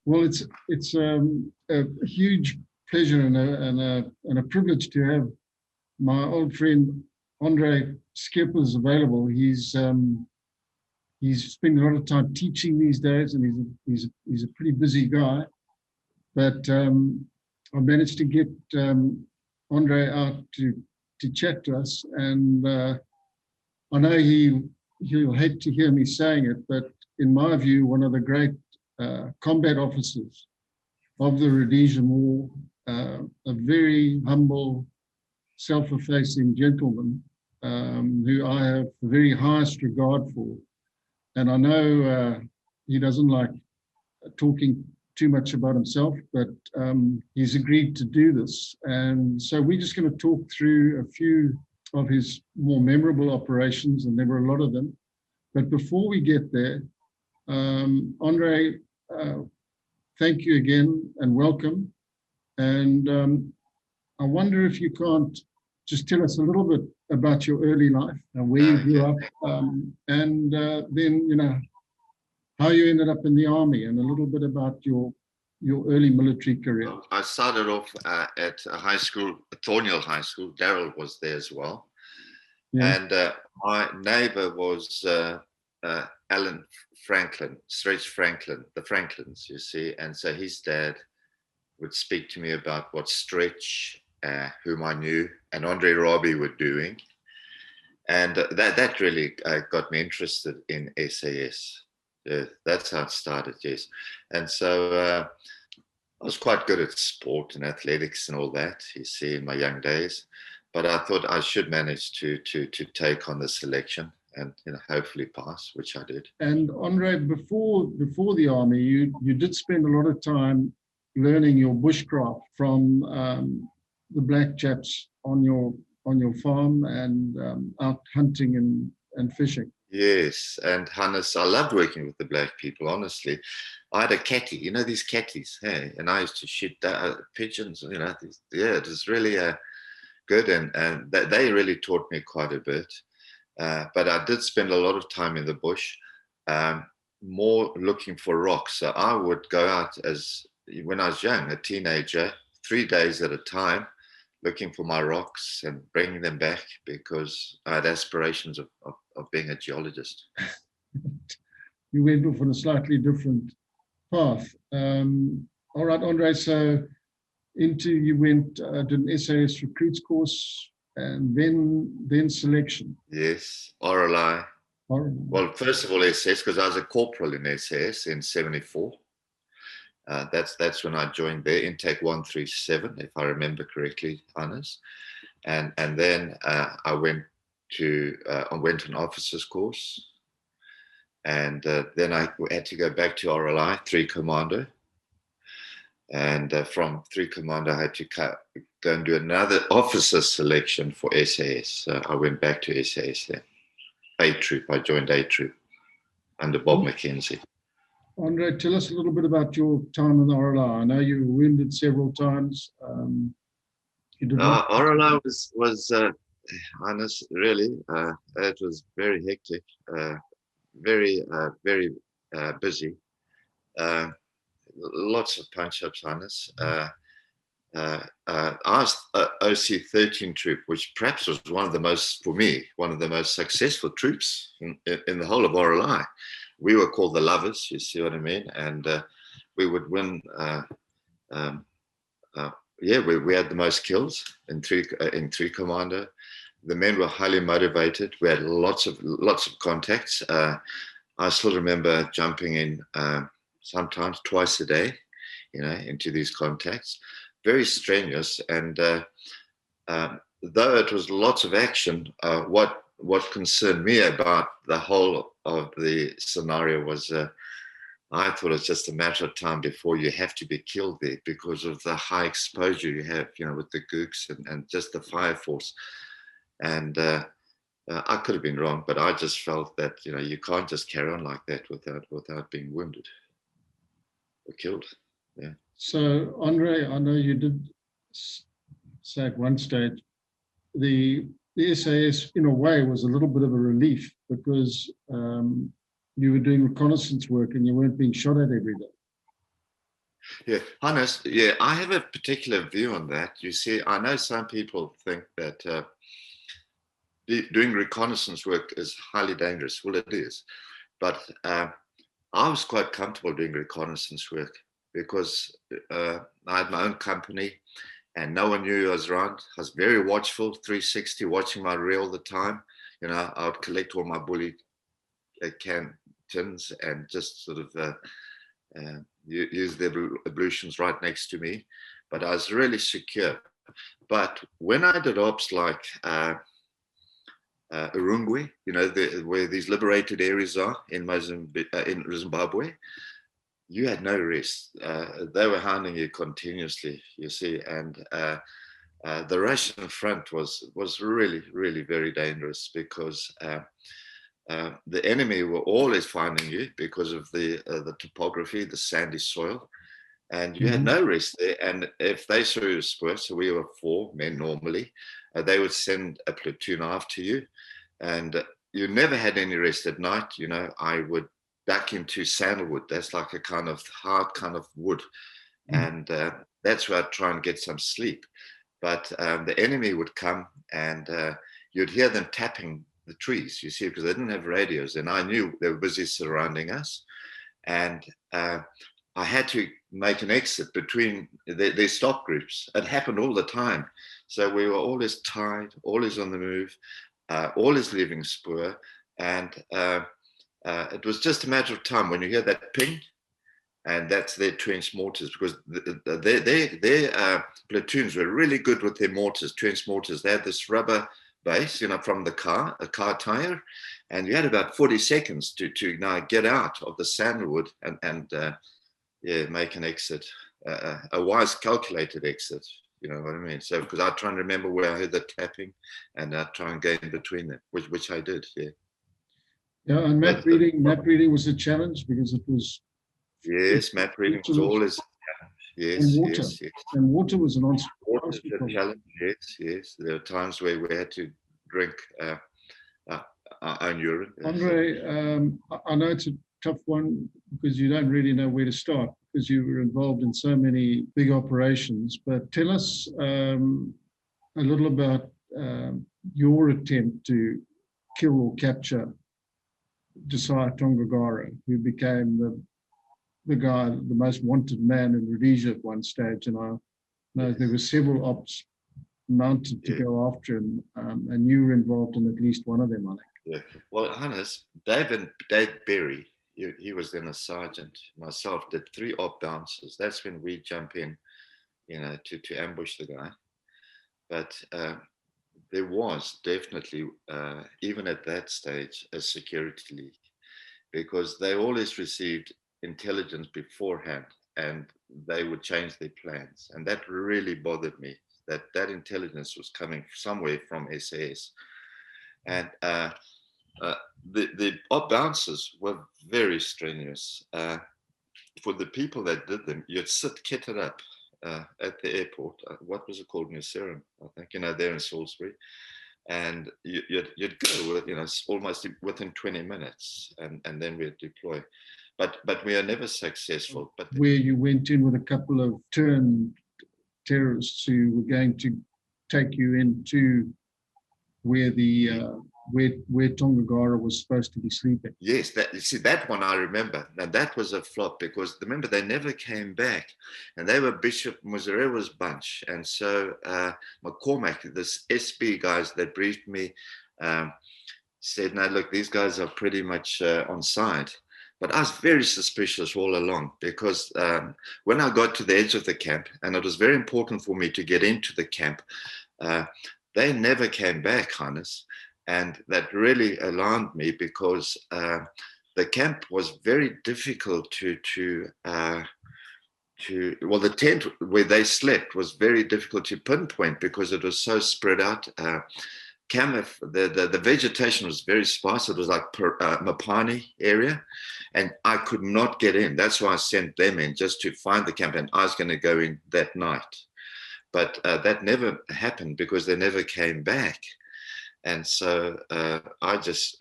Well, it's a huge pleasure and a privilege to have my old friend Andre Scheepers available. He's spending a lot of time teaching these days, and he's a pretty busy guy. But I managed to get Andre out to chat to us, and I know he'll hate to hear me saying it, but in my view, one of the great combat officers of the Rhodesian War, a very humble, self-effacing gentleman who I have the very highest regard for. And I know he doesn't like talking too much about himself, but he's agreed to do this. And so we're just going to talk through a few of his more memorable operations, and there were a lot of them. But before we get there, Andre, thank you again and welcome. And I wonder if you can't just tell us a little bit about your early life and where you grew up, and then, how you ended up in the army, and a little bit about your early military career. I started off at a high school, Thornhill High School. Daryl was there as well. Yeah. And my neighbor was Alan Franklin, Stretch Franklin, the Franklins, you see. And so his dad would speak to me about what Stretch, whom I knew, and Andre Robbie were doing. And that really got me interested in SAS. That's how it started, yes. And so I was quite good at sport and athletics and all that, you see, in my young days. But I thought I should manage to take on the selection and hopefully pass, which I did. And Andre, before the army, you did spend a lot of time learning your bushcraft from the black chaps on your farm and out hunting and fishing. Yes, and Hannes, I loved working with the black people, honestly. I had a catty, these catties, hey, and I used to shoot pigeons, it was really good, and they really taught me quite a bit. But I did spend a lot of time in the bush, more looking for rocks. So I would go out when I was young, a teenager, 3 days at a time, looking for my rocks and bringing them back because I had aspirations of being a geologist. You went off on a slightly different path. All right, Andre, so you went did an SAS recruits course and then selection. Yes, RLI. Well, first of all, SAS, because I was a corporal in SAS in 74. That's when I joined there, intake 137, if I remember correctly, Hannes. And then I went on an officer's course, and then I had to go back to RLI 3 Commando, and from 3 Commando I had to go and do another officer selection for SAS. So I went back to SAS then. A Troop. I joined A Troop under Bob McKenzie. Andre, tell us a little bit about your time in the RLI. I know you were wounded several times. RLI was Hannes, really, it was very hectic, very busy. Lots of punch-ups, Hannes. I was OC 13 troop, which perhaps was one of the most successful troops in the whole of RLI. We were called the Lovers, you see what I mean? And we would win. We had the most kills in 3 Commando. The men were highly motivated. We had lots of contacts. I still remember jumping in sometimes twice a day, into these contacts. Very strenuous, and though it was lots of action, what concerned me about the whole of the scenario was I thought it's just a matter of time before you have to be killed there because of the high exposure you have, with the gooks and just the fire force. And I could have been wrong, but I just felt that, you can't just carry on like that without being wounded or killed. Yeah. So, Andre, I know you did say at one stage, the SAS, in a way, was a little bit of a relief because you were doing reconnaissance work and you weren't being shot at every day. Yeah, Hannes, yeah, I have a particular view on that. You see, I know some people think that doing reconnaissance work is highly dangerous. Well, it is. But I was quite comfortable doing reconnaissance work because I had my own company and no one knew I was around. I was very watchful, 360, watching my rear all the time. You know, I would collect all my bully tins and just sort of use the ablutions right next to me. But I was really secure. But when I did ops like Urungwe, you know, where these liberated areas are in in Zimbabwe, you had no rest. They were hounding you continuously, you see, and the Russian front was really, really very dangerous because the enemy were always finding you because of the topography, the sandy soil, and you had no rest there. And if they saw you spur, so we were 4 men normally, they would send a platoon after you, and you never had any rest at night. You know, I would back into sandalwood. That's like a kind of hard kind of wood, and that's where I'd try and get some sleep. But the enemy would come, and you'd hear them tapping the trees, you see, because they didn't have radios, and I knew they were busy surrounding us, and I had to make an exit between their stop groups. It happened all the time. So we were always tied, always on the move, always leaving Spoor. And it was just a matter of time when you hear that ping, and that's their trench mortars, because their platoons were really good with their mortars, trench mortars. They had this rubber base, you know, from a car tire, and you had about 40 seconds to now get out of the sandalwood and make an exit, a wise, calculated exit. You know what I mean? So, because I try and remember where I heard the tapping, and I try and go in between them, which I did. Yeah. Yeah, and map reading was a challenge because it was. Yes, map reading was always. Yes, and water. yes, yes. And water was an answer. Water was a challenge. Yes, yes. There were times where we had to drink our own urine. Andre, I know it's a tough one because you don't really know where to start because you were involved in so many big operations. But tell us a little about your attempt to kill or capture Josiah Tongagara, who became the guy, the most wanted man in Rhodesia at one stage. And I know there were several ops mounted to go after him, and you were involved in at least one of them, I think. Yeah. Well, Hannes, Dave Berry, he was then a sergeant. Myself did 3 op bounces. That's when we jump in, you know, to ambush the guy. But there was definitely, even at that stage, a security leak, because they always received intelligence beforehand, and they would change their plans. And that really bothered me, that intelligence was coming somewhere from SAS. And the op bouncers were very strenuous. For the people that did them, you'd sit kitted up at the airport. What was it called? New Serum, I think, you know, there in Salisbury. And you'd go with, you know, almost within 20 minutes, and then we'd deploy. But we are never successful. But where you went in with a couple of turned terrorists who were going to take you into where the where Tongagara was supposed to be sleeping. Yes, you see, that one I remember. Now that was a flop because remember they never came back, and they were Bishop Muzarewa's bunch. And so McCormack, this SB guys that briefed me, said, "No, look, these guys are pretty much on side." But I was very suspicious all along because when I got to the edge of the camp, and it was very important for me to get into the camp, they never came back, Hannes. And that really alarmed me because the camp was very difficult well, the tent where they slept was very difficult to pinpoint because it was so spread out. The vegetation was very sparse. It was like Mapani area, and I could not get in. That's why I sent them in just to find the camp, and I was going to go in that night. But that never happened because they never came back. And so I just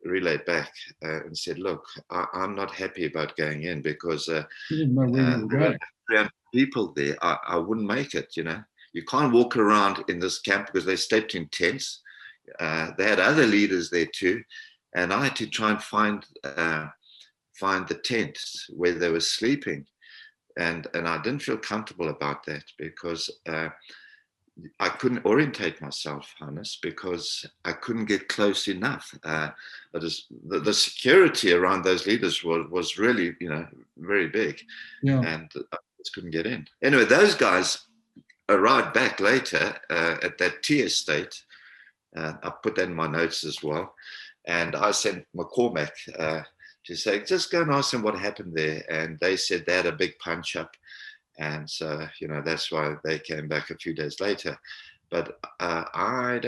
relayed back and said, look, I'm not happy about going in because 300 people there, I wouldn't make it, you know. You can't walk around in this camp because they slept in tents. They had other leaders there too. And I had to try and find the tents where they were sleeping. And I didn't feel comfortable about that because I couldn't orientate myself, Hannes, because I couldn't get close enough. The security around those leaders was really, you know, very big, and I just couldn't get in. Anyway, those guys arrived back later at that tea estate. I put that in my notes as well, and I sent McCormack to say, just go and ask them what happened there, and they said they had a big punch up. And so, you know, that's why they came back a few days later. But I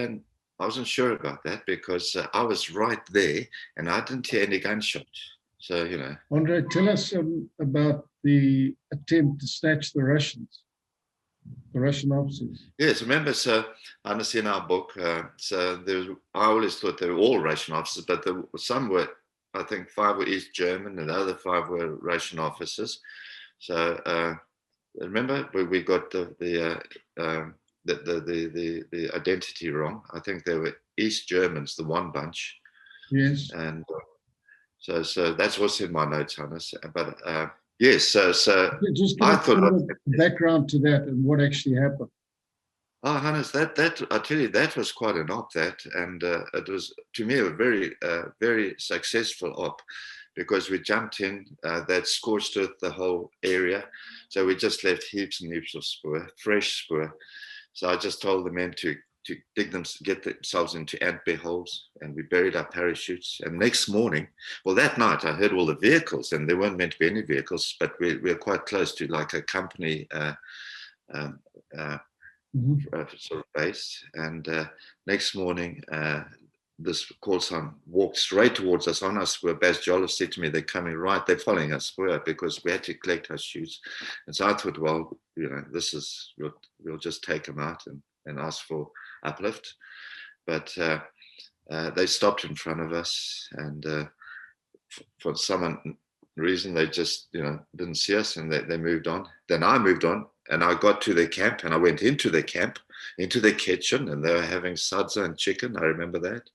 wasn't sure about that because I was right there and I didn't hear any gunshot. So, you know. Andre, tell us about the attempt to snatch the Russian officers. Yes, remember, so I see in our book, so I always thought they were all Russian officers, but some were, I think 5 were East German and the other 5 were Russian officers. So, remember, we got the identity wrong. I think they were East Germans, the one bunch. Yes. And so that's what's in my notes, Hannes. But yes, so just give us a background to that and what actually happened. Oh, Hannes, that I tell you, that was quite an op. And it was, to me, a very successful op. Because we jumped in, that scorched earth the whole area. So we just left heaps and heaps of spoor, fresh spoor. So I just told the men to get themselves into ant bear holes, and we buried our parachutes. And next morning, well, that night I heard all the vehicles, and there weren't meant to be any vehicles, but we were quite close to like a company sort of base. And next morning, this call sign walked straight towards us on us. Where Baz Jolliffe said to me, they're coming right, they're following us, because we had to collect our chutes. And so I thought, well, you know, this is, we'll just take them out and ask for uplift. But they stopped in front of us, and for some reason they just, you know, didn't see us, and they moved on. Then I moved on, and I got to their camp, and I went into their camp, into their kitchen, and they were having sadza and chicken. I remember that.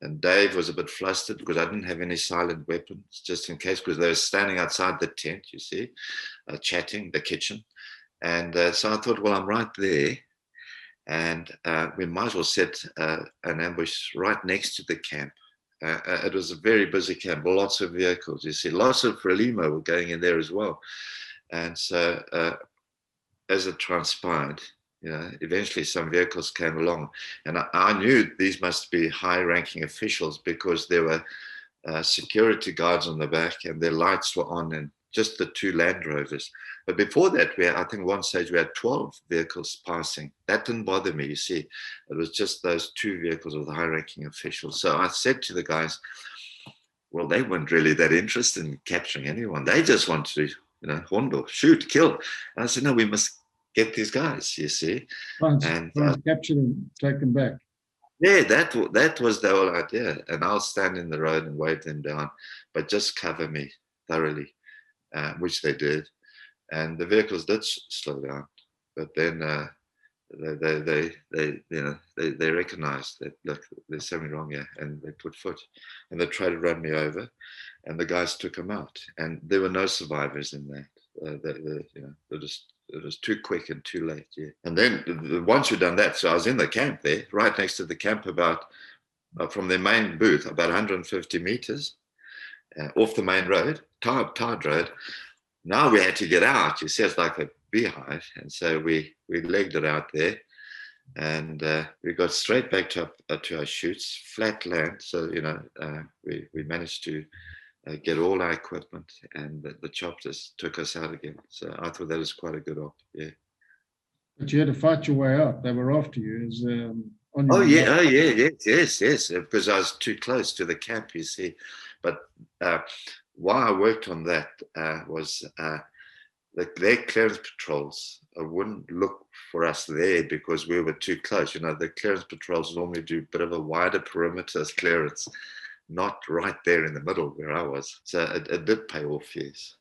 And Dave was a bit flustered because I didn't have any silent weapons, just in case, because they were standing outside the tent, you see, chatting, the kitchen. And so I thought, well, I'm right there, and we might as well set an ambush right next to the camp. It was a very busy camp, lots of vehicles, you see, lots of Frelimo were going in there as well. And so as it transpired, you know, eventually some vehicles came along, and I knew these must be high-ranking officials because there were security guards on the back, and their lights were on, and just the 2 Land Rovers. But before that, I think one stage we had 12 vehicles passing. That didn't bother me, you see. It was just those 2 vehicles with the high-ranking officials. So I said to the guys, well, they weren't really that interested in capturing anyone. They just wanted to, you know, hondo, shoot, kill. And I said, no, we must get these guys, you see. And capture them, take them back. Yeah, that was the whole idea. And I'll stand in the road and wave them down, but just cover me thoroughly, which they did. And the vehicles did slow down, but then they recognized that, look, there's something wrong here, and they put foot, and they tried to run me over, and the guys took them out, and there were no survivors in that. You know, it was too quick and too late. Yeah. And then once you've done that, so I was in the camp there, right next to the camp, about from their main booth, about 150 meters off the main road, tarred road. Now we had to get out. You see, it's like a beehive, and so we legged it out there, and we got straight back to our chutes, flat land. So, you know, we managed to get all our equipment, and the choppers took us out again. So I thought that was quite a good op. Yeah. But you had to fight your way out. They were after you. Yes. Because I was too close to the camp, you see. But why I worked on that was their clearance patrols wouldn't look for us there because we were too close. You know, the clearance patrols normally do a bit of a wider perimeter clearance, not right there in the middle where I was. So it did pay off, yes.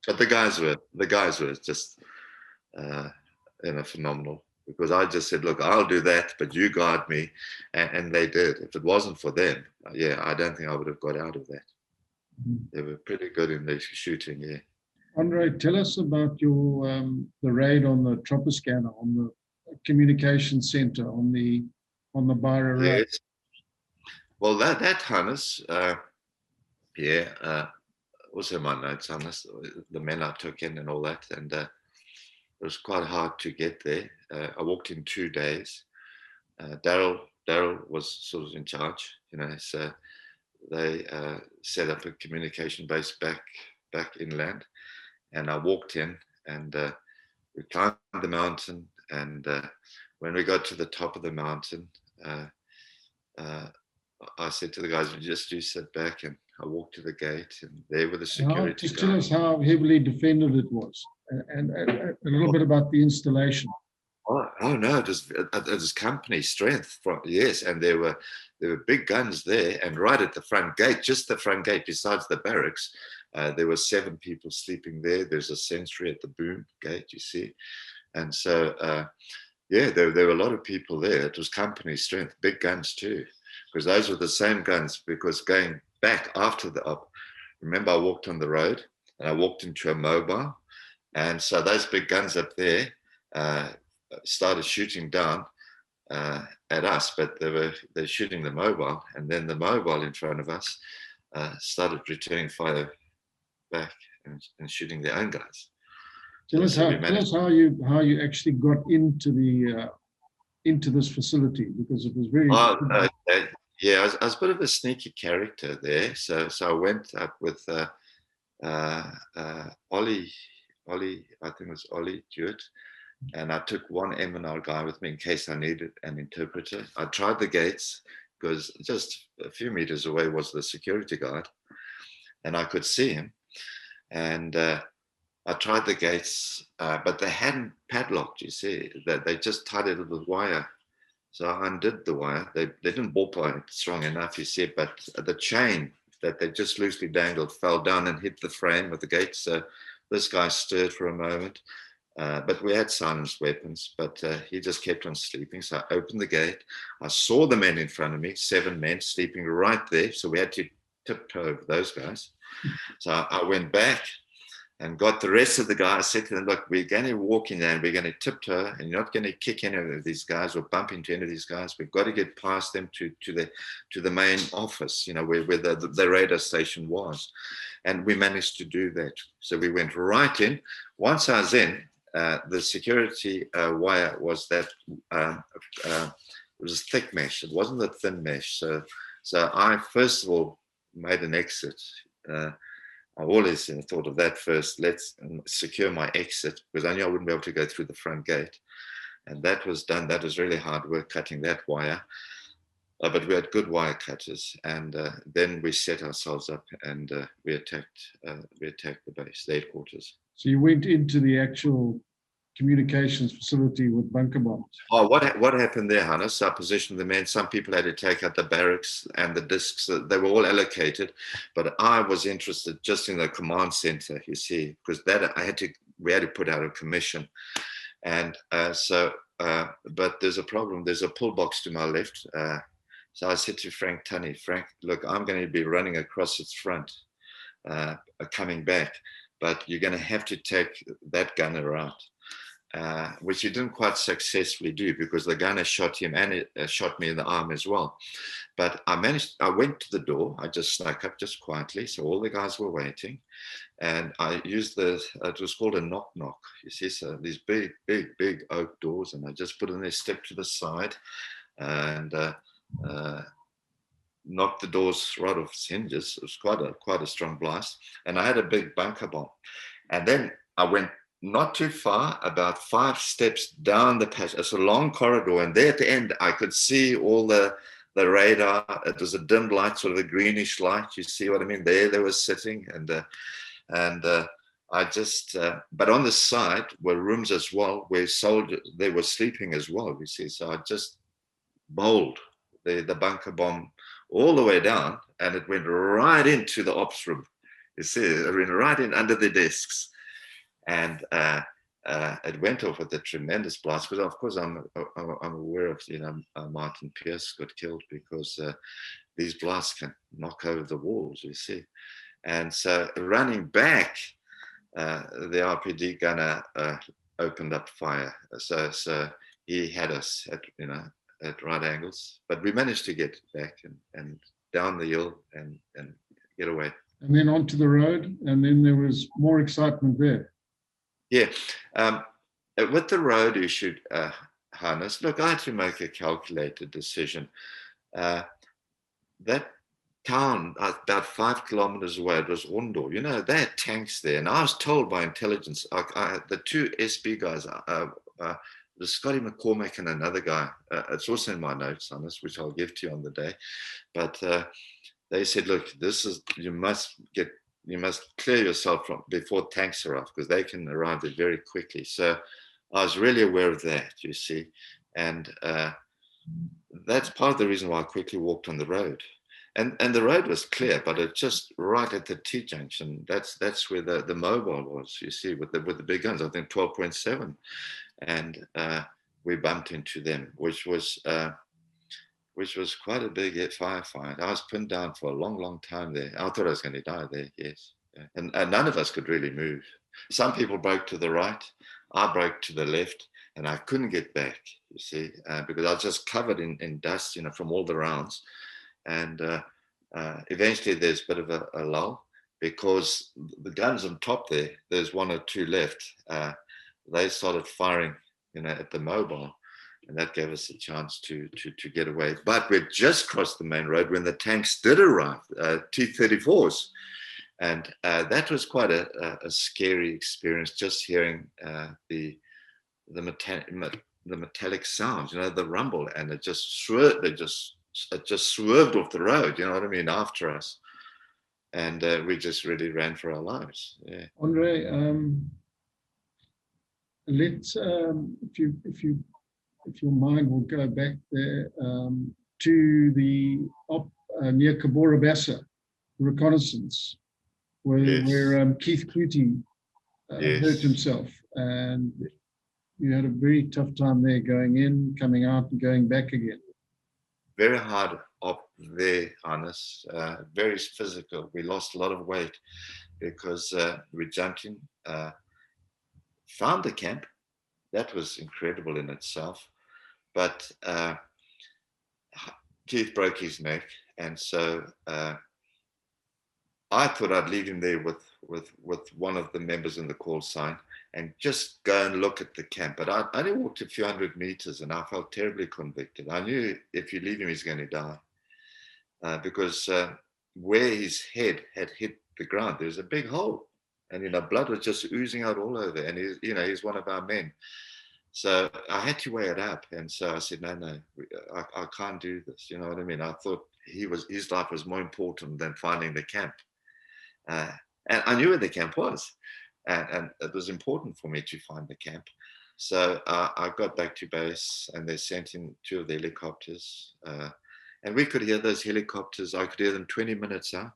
But the guys were just phenomenal, because I just said, look, I'll do that, but you guard me, and they did. If it wasn't for them, yeah, I don't think I would have got out of that. They were pretty good in their shooting, yeah. Andre, tell us about your the raid on the Tropper Scanner, on the communication center, on the Byra Road. Yes. Well, that Hannes, also my notes, Hannes, the men I took in and all that, and it was quite hard to get there. I walked in 2 days. Daryl was sort of in charge, so they set up a communication base back inland, and I walked in, and we climbed the mountain, and when we got to the top of the mountain, I said to the guys, just you sit back, and I walked to the gate, and there were the security Just guys. tell us how heavily defended it was, and a little bit about the installation. Oh no, it was company strength. Yes, and there were big guns there, and right at the front gate, just the front gate, besides the barracks, there were 7 people sleeping there. There's a sentry at the boom gate, you see, and so yeah, there were a lot of people there. It was company strength, big guns too, because those were the same guns. Because going back after the op, remember I walked on the road and I walked into a mobile, and so those big guns up there started shooting down at us, but they're shooting the mobile, and then the mobile in front of us started returning fire back and shooting their own guys. Tell us how you actually got into this facility, because it was very. Yeah, I was a bit of a sneaky character there, so I went up with Ollie, I think it was Ollie Jewett, and I took one M&R guy with me in case I needed an interpreter. I tried the gates, because just a few meters away was the security guard, and I could see him, and I tried the gates, but they hadn't padlocked, you see, that they just tied it with wire. So I undid the wire. They didn't ball point it strong enough, you see, but the chain that they just loosely dangled fell down and hit the frame of the gate. So this guy stirred for a moment, but we had silenced weapons, but he just kept on sleeping. So I opened the gate. I saw the men in front of me, 7 men sleeping right there. So we had to tiptoe over those guys. So I went back and got the rest of the guys. I said to them, look, we're going to walk in there and we're going to tiptoe, and you're not going to kick any of these guys or bump into any of these guys. We've got to get past them to the main office, where the radar station was. And we managed to do that. So we went right in. Once I was in, the security wire was that, it was thick mesh. It wasn't a thin mesh. So I, first of all, made an exit. I always thought of that first. Let's secure my exit, because I knew I wouldn't be able to go through the front gate. And that was done. That was really hard work, cutting that wire. But we had good wire cutters. And then we set ourselves up, and we attacked the base, the headquarters. So you went into the actual communications facility with bunker bombs. Oh, what happened there, Hannes? I positioned the men. Some people had to take out the barracks and the discs. They were all allocated, but I was interested just in the command center, you see, because we had to put out a commission. And but there's a problem. There's a pull box to my left. So I said to Frank Tunney, Frank, look, I'm going to be running across its front, coming back, but you're going to have to take that gunner out. Which he didn't quite successfully do, because the gunner shot him and it shot me in the arm as well. But I went to the door. I just snuck up just quietly. So all the guys were waiting. And I used it was called a knock-knock. You see, so these big oak doors. And I just put in there, step to the side, and knocked the doors right off its hinges. It was quite a strong blast. And I had a big bunker bomb. And then I went not too far, about 5 steps down the passage. It's a long corridor, and there at the end, I could see all the radar. It was a dim light, sort of a greenish light. You see what I mean? There they were sitting, and I just. But on the side were rooms as well, where soldiers they were sleeping as well. You see, so I just bowled the bunker bomb all the way down, and it went right into the ops room. You see, it went right in under the desks. and it went off with a tremendous blast. Because of course I'm aware of, Martin Pierce got killed because these blasts can knock over the walls, you see. And so running back, the RPD gunner opened up fire. So he had us at right angles, but we managed to get back and down the hill and get away. And then onto the road, and then there was more excitement there. Yeah. With the road issue, Hannes, look, I had to make a calculated decision. That town, about 5 kilometers away, it was Ondo. They had tanks there. And I was told by intelligence, the two SB guys, the Scotty McCormack and another guy, it's also in my notes on this, which I'll give to you on the day. But they said, look, you must clear yourself from before tanks arrive, because they can arrive there very quickly. So I was really aware of that, you see. And that's part of the reason why I quickly walked on the road. And the road was clear, but it just right at the T-junction. That's where the mobile was, you see, with the big guns, I think 12.7. And we bumped into them, which was quite a big firefight. I was pinned down for a long, long time there. I thought I was going to die there, yes. Yeah. And none of us could really move. Some people broke to the right. I broke to the left, and I couldn't get back, you see, because I was just covered in dust, from all the rounds. And eventually there's a bit of a lull, because the guns on top there's one or two left. They started firing, at the mobile. And that gave us a chance to get away. But we'd just crossed the main road when the tanks did arrive, T-34s. And that was quite a scary experience, just hearing the metallic sounds, the rumble, and it just swerved. It just swerved off the road, after us. And we just really ran for our lives. Yeah. Andre, let's if your mind will go back there to the near Cabora Bassa reconnaissance, where Keith Clutie hurt himself, and you had a very tough time there, going in, coming out, and going back again. Very hard up there, Hannes. Very physical. We lost a lot of weight because we jumped in, found the camp. That was incredible in itself. But Keith broke his neck, and so I thought I'd leave him there with one of the members in the call sign and just go and look at the camp. But I only walked a few hundred meters, and I felt terribly convicted. I knew if you leave him, he's going to die, because where his head had hit the ground, there's a big hole, and blood was just oozing out all over. And he's one of our men. So I had to weigh it up, and so I said, no, I can't do this. You know what I mean? I thought his life was more important than finding the camp, and I knew where the camp was, and it was important for me to find the camp. So I got back to base, and they sent in 2 of the helicopters, and we could hear those helicopters. I could hear them 20 minutes out.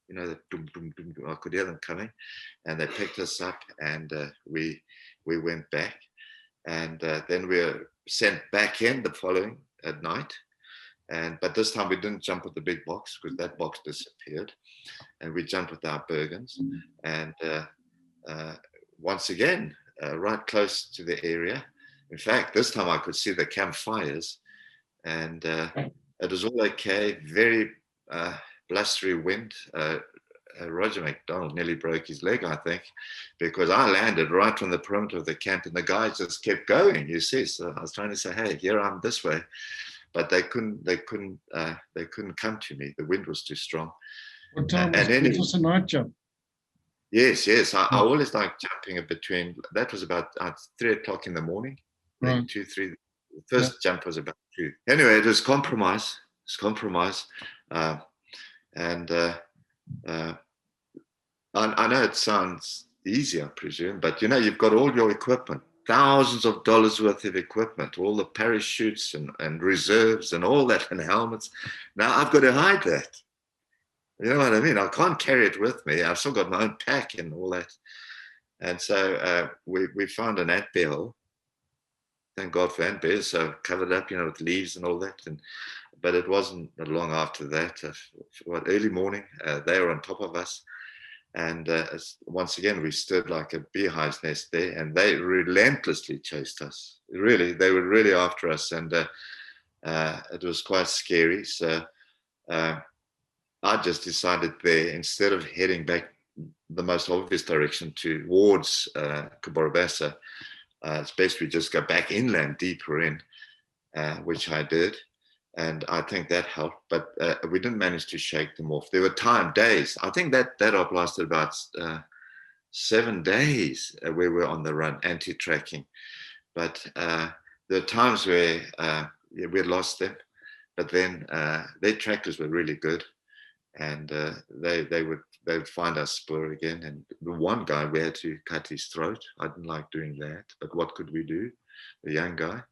The boom, boom, boom, boom. I could hear them coming, and they picked us up, and we went back. And then we were sent back in the following at night. But this time we didn't jump with the big box, because that box disappeared. And we jumped with our Bergens. And once again, right close to the area. In fact, this time I could see the campfires. And it was all okay. Very blustery wind. Roger McDonald nearly broke his leg, I think, because I landed right on the perimeter of the camp, and the guys just kept going, you see. So I was trying to say, hey, here I'm this way, but they couldn't come to me. The wind was too strong. What time was it? It was a night jump. Yes. I always liked jumping in between. That was about 3 o'clock in the morning, right. 2, 3. The first jump was about 2. Anyway, it was compromise. It's compromise, I know it sounds easy, I presume, but you've got all your equipment, thousands of dollars worth of equipment, all the parachutes and reserves and all that, and helmets. Now I've got to hide that. You know what I mean? I can't carry it with me. I've still got my own pack and all that. And so we found an ant bear hole. Thank God for ant bears. So covered up, with leaves and all that. But it wasn't long after that. Early morning, they were on top of us. And once again, we stood like a beehive's nest there, and they relentlessly chased us. Really, they were really after us, and it was quite scary. So I just decided there, instead of heading back the most obvious direction towards Kuborabasa, it's best we just go back inland, deeper in, which I did. And I think that helped, but we didn't manage to shake them off. There were days. I think that op lasted about 7 days where we were on the run, anti-tracking. But there were times where we lost them, but then their trackers were really good, and they would find our spoor again. And the one guy, we had to cut his throat. I didn't like doing that, but what could we do? The young guy.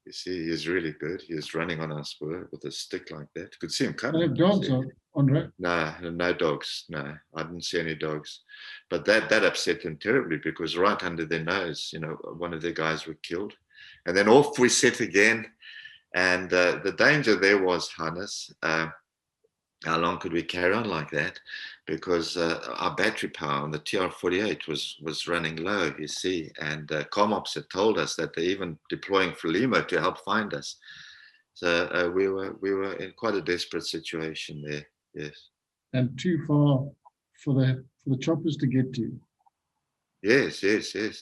You see, he was really good. He was running on our spur with a stick like that. You could see him coming. They have dogs, Andre? No dogs. No, I didn't see any dogs. But that upset them terribly, because right under their nose, one of their guys were killed. And then off we set again. And the danger there was, Hannes, how long could we carry on like that? Because our battery power on the TR-48 was running low, you see, and Comops had told us that they're even deploying Frelimo to help find us. So we were in quite a desperate situation there. Yes. And too far for the choppers to get to. Yes,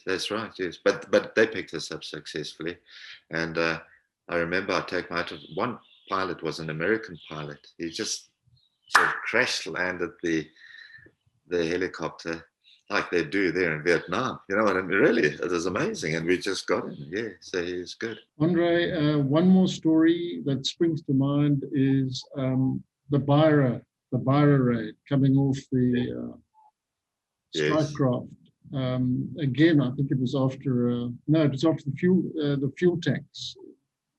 that's right. Yes, but they picked us up successfully, and I remember one pilot was an American pilot. He just sort of crash landed the helicopter like they do there in Vietnam. You know what I mean? Really, it was amazing. And we just got him. Yeah, so he's good. Andre, one more story that springs to mind is the Beira raid coming off the strike craft. Again, I think it was after the fuel tanks.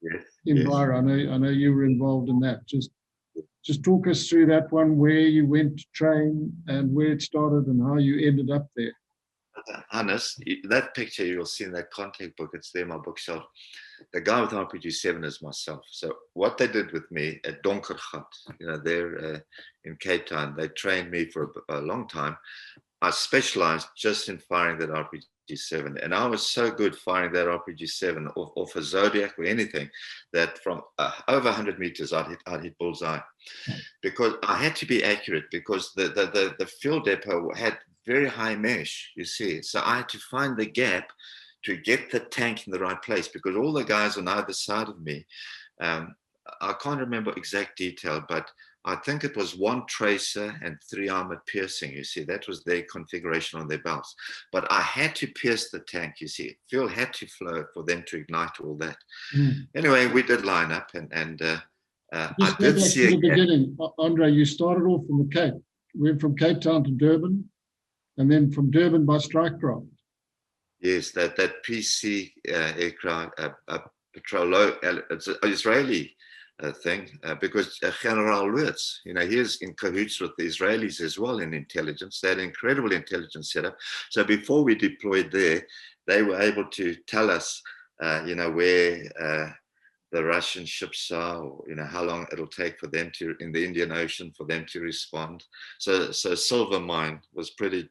Yes. In Beira. I know you were involved in that. Just talk us through that one, where you went to train and where it started and how you ended up there. Hannes, that picture you'll see in that contact book, it's there in my bookshelf. The guy with RPG-7 is myself. So what they did with me at Donkergat, there in Cape Town, they trained me for a long time. I specialized just in firing that RPG-7, and I was so good firing that RPG-7 off a Zodiac or anything that from over 100 meters I'd hit bullseye, because I had to be accurate, because the fuel depot had very high mesh, you see, so I had to find the gap to get the tank in the right place, because all the guys on either side of me, I can't remember exact detail, but I think it was 1 tracer and 3 armored piercing, you see. That was their configuration on their belts. But I had to pierce the tank, you see. Fuel had to flow for them to ignite all that. Anyway, we did line up, and I did see the beginning. Andre, you started off from the Cape. You went from Cape Town to Durban, and then from Durban by strike craft. Yes, that PC aircraft, patrol, it's an Israeli thing, because General Lutz, he is in cahoots with the Israelis as well in intelligence. They had an incredible intelligence setup. So before we deployed there, they were able to tell us, where the Russian ships are, or how long it'll take for them to, in the Indian Ocean, for them to respond. So Silver Mine was pretty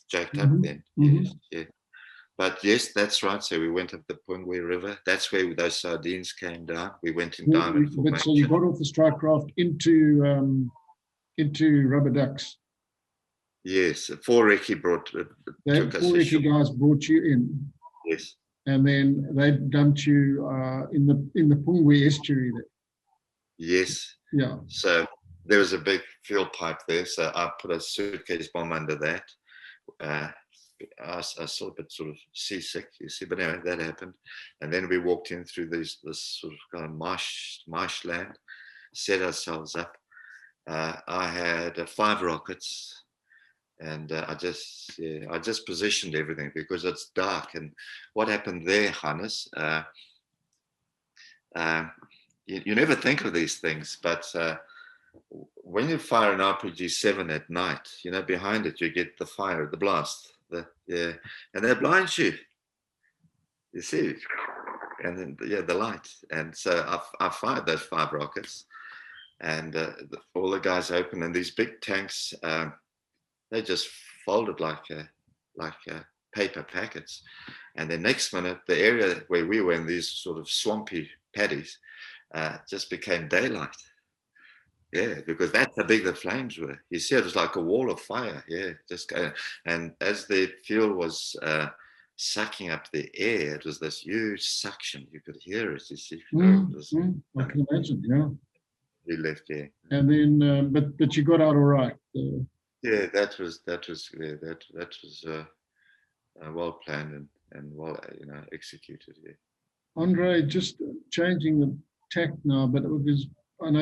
jacked up then. Yes, yeah. But yes, that's right. So we went up the Pungwe River. That's where those sardines came down. We went in diamond formation. So you got off the strike craft into rubber ducks. Yes, 4 recce took us. 4 recce guys brought you in. Yes. And then they dumped you in the Pungwe estuary there. Yes. Yeah. So there was a big fuel pipe there. So I put a suitcase bomb under that. I saw a bit sort of seasick, you see, but anyway, that happened. And then we walked in through this sort of kind of marshland, set ourselves up. I had 5 rockets, and I just positioned everything, because it's dark. And what happened there, Hannes, you never think of these things, but when you fire an RPG-7 at night, behind it you get the fire, the blast, Yeah, and they're blind you see, and then the light. And so I fired those 5 rockets, and all the guys open, and these big tanks, they just folded like paper packets. And the next minute, the area where we were in, these sort of swampy paddies, just became daylight. Yeah, because that's how big the flames were. You see, it was like a wall of fire. Yeah, just going. And as the fuel was sucking up the air, it was this huge suction. You could hear it. You see, I can imagine. Yeah. We left there. And then, but you got out all right. Yeah, that was well planned and well executed. Yeah. Andre, just changing the tack now, but because I know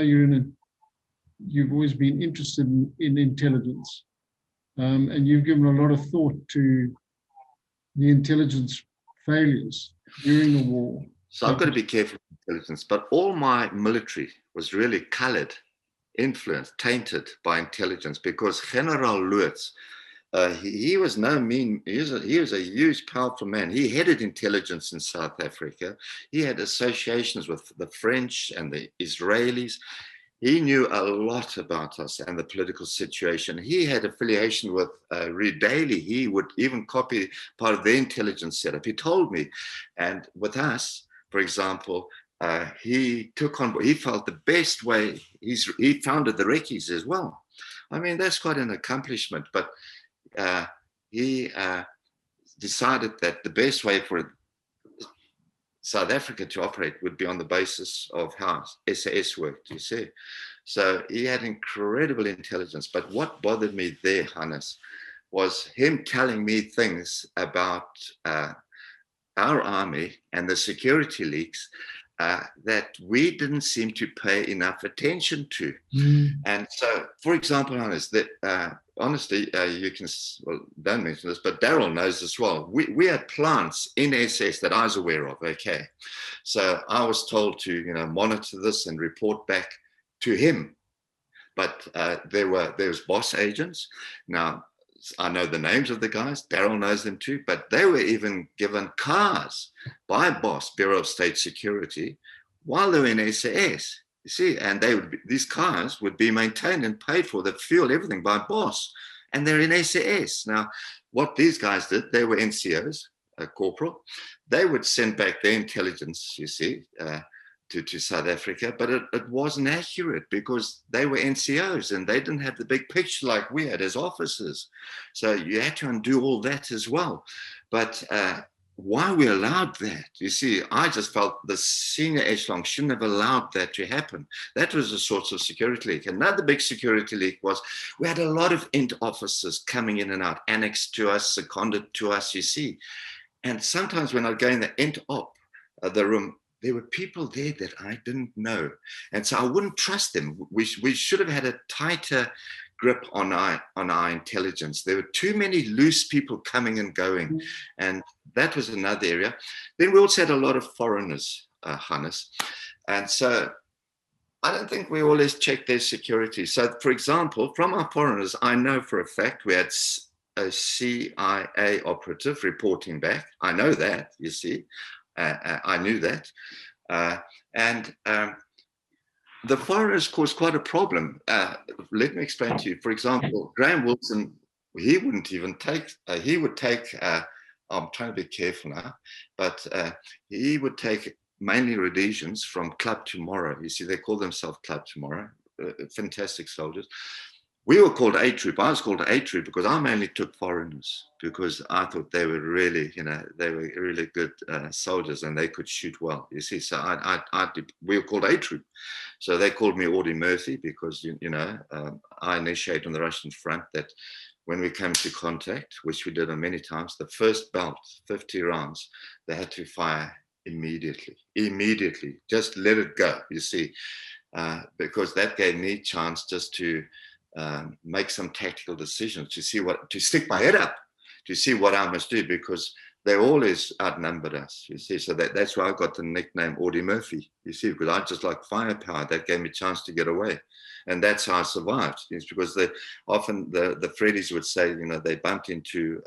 you've always been interested in intelligence, and you've given a lot of thought to the intelligence failures during the war. So I've got to be careful with intelligence, but all my military was really colored, influenced, tainted by intelligence, because General Loots, he was no mean, he was a huge, powerful man. He headed intelligence in South Africa. He had associations with the French and the Israelis. He knew a lot about us and the political situation. He had affiliation with Reed Daly. He would even copy part of the intelligence setup. He told me. And with us, for example, he felt the best way, he founded the Recce's as well. I mean, that's quite an accomplishment, but he decided that the best way for South Africa to operate would be on the basis of how SAS worked, you see. So he had incredible intelligence. But what bothered me there, Hannes, was him telling me things about our army and the security leaks that we didn't seem to pay enough attention to. And so, for example, Hannes, that honestly, you can, well, don't mention this, but Daryl knows as well. We had plants in SS that I was aware of, okay? So I was told to, monitor this and report back to him. But there was boss agents. Now, I know the names of the guys, Daryl knows them too, but they were even given cars by boss, Bureau of State Security, while they were in SAS. You see, and these cars would be maintained and paid for, the fuel, everything by boss, and they're in SAS. Now, what these guys did, they were NCOs, corporal. They would send back their intelligence, you see, to South Africa, but it wasn't accurate because they were NCOs and they didn't have the big picture like we had as officers. So you had to undo all that as well. But why we allowed that, you see, I just felt the senior echelon shouldn't have allowed that to happen. That was a source of security leak. Another big security leak was we had a lot of int officers coming in and out, annexed to us, seconded to us, you see. And sometimes when I go in the int op, the room, there were people there that I didn't know. And so I wouldn't trust them. We should have had a tighter grip on our intelligence. There were too many loose people coming and going. And that was another area. Then we also had a lot of foreigners, Hannes. And so I don't think we always checked their security. So, for example, from our foreigners, I know for a fact we had a CIA operative reporting back. I know that, you see. I knew that. And the foreigners caused quite a problem. Let me explain to you. For example, Graham Wilson, he wouldn't even take, he would take, I'm trying to be careful now, but he would take mainly Rhodesians from Club Tomorrow. You see, they call themselves Club Tomorrow, fantastic soldiers. We were called A Troop. I was called A Troop because I mainly took foreigners because I thought they were really, they were really good soldiers and they could shoot well. You see, so we were called A Troop. So they called me Audie Murphy because, I initiated on the Russian front that when we came to contact, which we did many times, the first belt, 50 rounds, they had to fire immediately, just let it go, you see, because that gave me a chance just to make some tactical decisions to stick my head up, to see what I must do, because they always outnumbered us, you see. So that's why I got the nickname Audie Murphy, you see, because I just like firepower. That gave me a chance to get away. And that's how I survived. It's because often the Freddies would say, they bumped into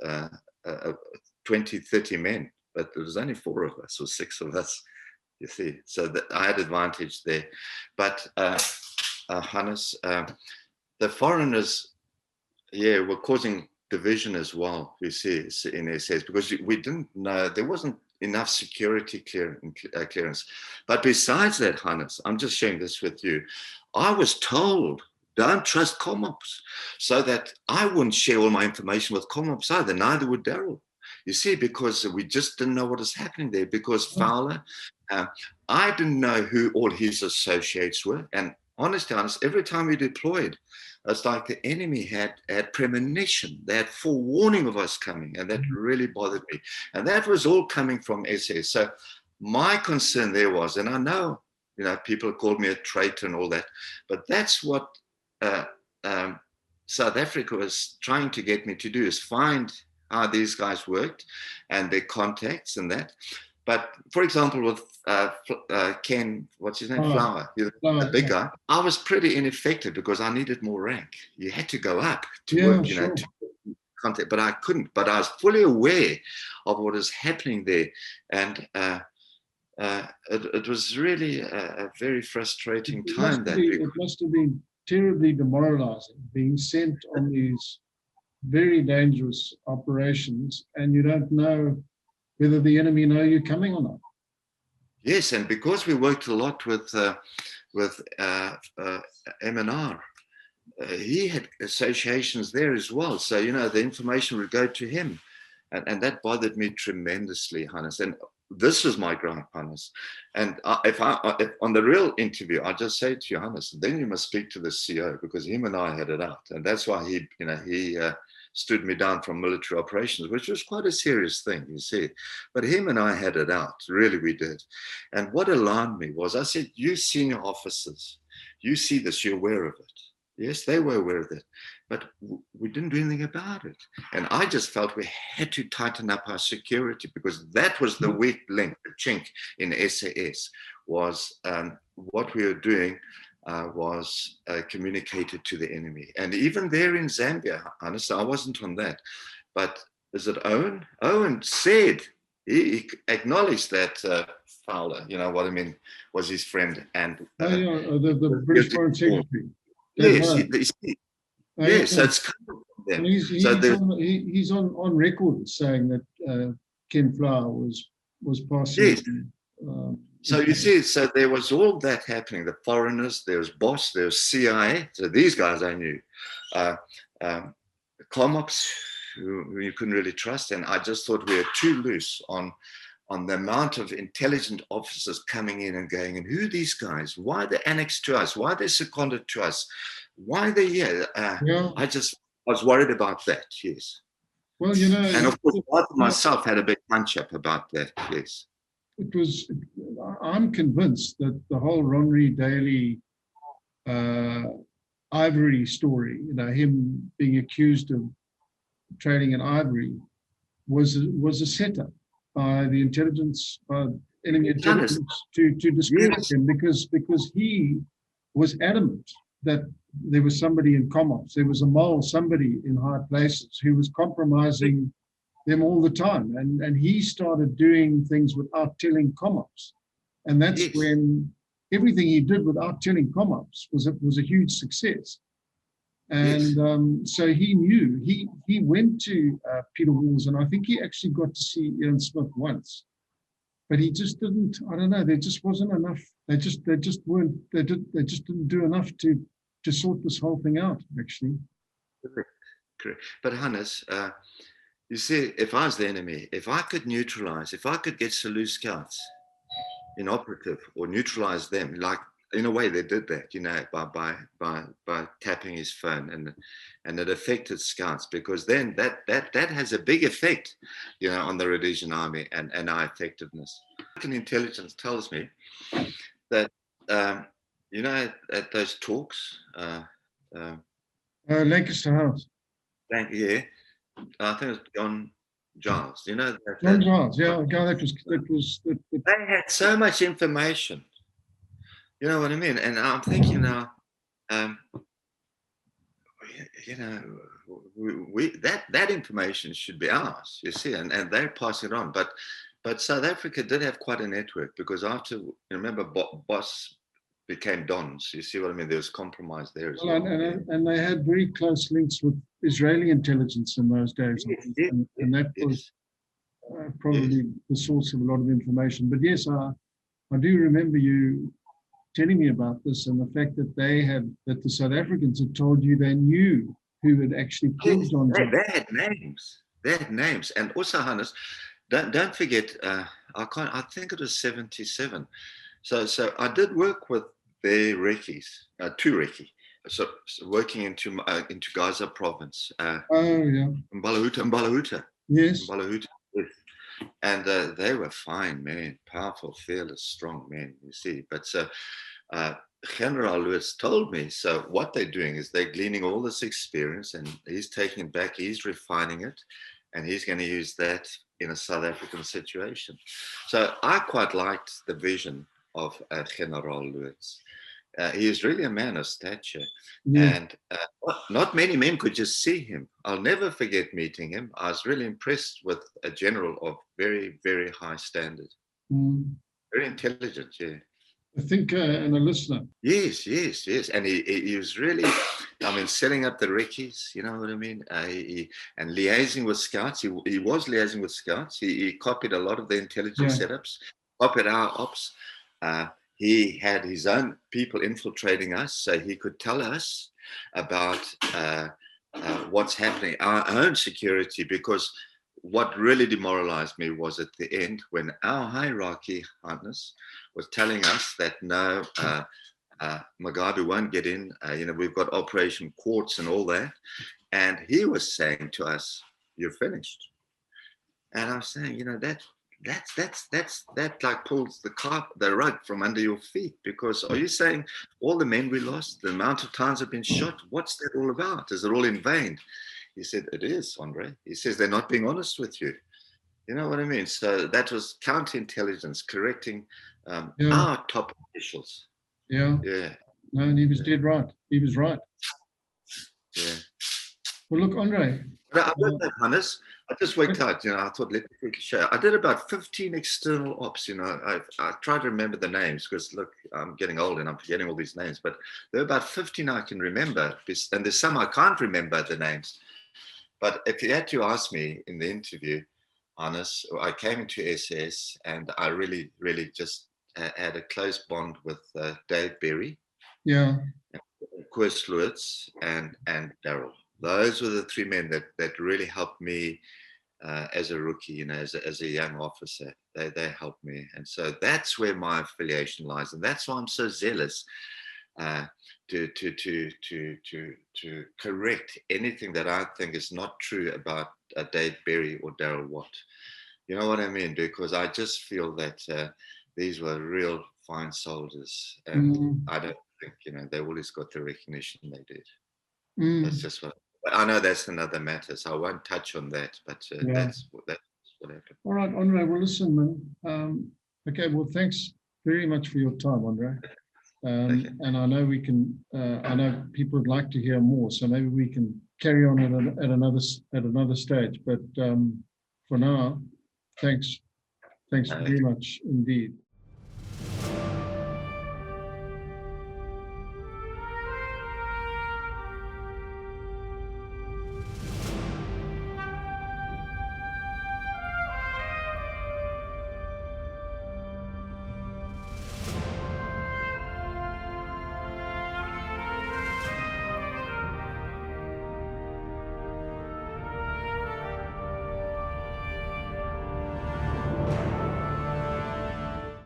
20, 30 men, but there was only 4 of us or 6 of us, you see. So that I had advantage there. But Hannes, the foreigners, yeah, were causing division as well, you see, in SAS, because we didn't know, there wasn't enough security clearance. But besides that, Hannes, I'm just sharing this with you. I was told, don't trust ComOps, so that I wouldn't share all my information with ComOps either, neither would Daryl. You see, because we just didn't know what was happening there, because Fowler, I didn't know who all his associates were. And honestly, every time we deployed, it's like the enemy had premonition. They had forewarning of us coming, and that really bothered me. And that was all coming from SAS. So my concern there was, and I know, people called me a traitor and all that, but that's what South Africa was trying to get me to do, is find how these guys worked and their contacts and that. But for example, with Ken, what's his name? Flower, the big guy, I was pretty ineffective because I needed more rank. You had to go up to work, to contact, but I couldn't. But I was fully aware of what was happening there. And it was really a very frustrating time. It must have been terribly demoralizing, being sent on these very dangerous operations, and you don't know whether the enemy know you're coming or not. Yes, and because we worked a lot with M&R, he had associations there as well. So, the information would go to him. And that bothered me tremendously, Hannes. And this was my ground, Hannes. And if on the real interview, I just say to you, Hannes, then you must speak to the CO, because him and I had it out. And that's why he stood me down from military operations, which was quite a serious thing, you see. But him and I had it out, really we did. And what alarmed me was, I said, you senior officers, you see this, you're aware of it. Yes, they were aware of it, but we didn't do anything about it. And I just felt we had to tighten up our security, because that was the weak link, the chink in SAS, was what we were doing was communicated to the enemy. And even there in Zambia, honestly, I wasn't on that. But is it Owen? Owen said, he acknowledged that Fowler, what I mean, was his friend. And the British Foreign Secretary. Yes, yes, so it's coming from them. He's on record saying that Ken Flower was passing. Yes. So you see, so there was all that happening. The foreigners, there was Boss, there was CIA. So these guys I knew. ComOps, who you couldn't really trust. And I just thought we were too loose on the amount of intelligent officers coming in and going, and who are these guys? Why are they annexed to us? Why are they seconded to us? Why are they here? I was worried about that, yes. Well, and of course, I myself had a big punch-up about that, yes. I'm convinced that the whole Ronry Daly ivory story, him being accused of trading in ivory, was a setup by the intelligence, by enemy intelligence, to discredit him, because he was adamant that there was somebody in ComOps, there was a mole, somebody in high places who was compromising them all the time, and he started doing things without telling ComOps, and that's when everything he did without telling ComOps was a huge success. And so he knew, he went to Peter Walls, and I think he actually got to see Ian Smith once, but he just didn't, I don't know, there just wasn't enough. They just didn't do enough to sort this whole thing out, actually. Correct. But Hannes, you see, if I was the enemy, if I could neutralize, if I could get Selous scouts inoperative or neutralize them, like in a way they did that, by tapping his phone, and it affected scouts, because then that has a big effect, on the Rhodesian army and our effectiveness. American intelligence tells me that, at those talks, Lancaster House. Yeah, I think it was John Giles. John Giles, yeah, that was. They had so much information. You know what I mean? And I'm thinking now, you know, that information should be ours, you see, and they're passing it on. But South Africa did have quite a network, because after, you remember, boss became dons. You see what I mean? There was compromise there as well. And they had very close links with Israeli intelligence in those days, Yes, and that was probably the source of a lot of information. But yes, I do remember you telling me about this, and the fact that the South Africans had told you they knew who had actually killed John. They had names. They had names. And also, Hannes, don't forget, I think it was 77. So I did work with their recce's, 2 recce. So working into Gaza province. Mbalahuta. Yes. Mbalahuta. And they were fine men, powerful, fearless, strong men, you see. But General Lewis told me, so what they're doing is they're gleaning all this experience, and he's taking it back, he's refining it, and he's going to use that in a South African situation. So I quite liked the vision of General Lewis. He is really a man of stature, and not many men could just see him. I'll never forget meeting him. I was really impressed with a general of very, very high standard. Very intelligent, yeah. A thinker and a listener. Yes. And he was really, I mean, setting up the recce's, you know what I mean? And liaising with scouts. He was liaising with scouts. He copied a lot of the intelligence setups, copied our ops. He had his own people infiltrating us, so he could tell us about what's happening, our own security, because what really demoralized me was at the end when our hierarchy, Hannes, was telling us that no, Mugabe won't get in, we've got Operation Quartz and all that. And he was saying to us, you're finished. And I'm saying, that like pulls the rug from under your feet, because are you saying all the men we lost, the amount of times have been shot, what's that all about? Is it all in vain? He said, it is, Andre. He says, they're not being honest with you. You know what I mean? So that was counterintelligence correcting our top officials. Yeah. No, and he was dead right. He was right. Yeah. Well, look, Andre. I did that, Hannes. I just worked out, I thought, let me quickly show. I did about 15 external ops, I try to remember the names, because, look, I'm getting old and I'm forgetting all these names, but there are about 15 I can remember, and there's some I can't remember the names. But if you had to ask me in the interview, Hannes, I came into SS and I really, really just had a close bond with Dave Berry, Koos Lewis, and Daryl. Those were the 3 men that really helped me as a rookie, as a young officer. They helped me, and so that's where my affiliation lies, and that's why I'm so zealous to correct anything that I think is not true about Dave Berry or Daryl Watt. You know what I mean? Because I just feel that these were real fine soldiers, and I don't think they always got the recognition they did. That's just what. I know that's another matter, so I won't touch on that. But that's what happened. All right, Andre. Well, listen, man. Okay. Well, thanks very much for your time, Andre. And I know we can. I know people would like to hear more, so maybe we can carry on at another stage. But for now, thanks very much indeed.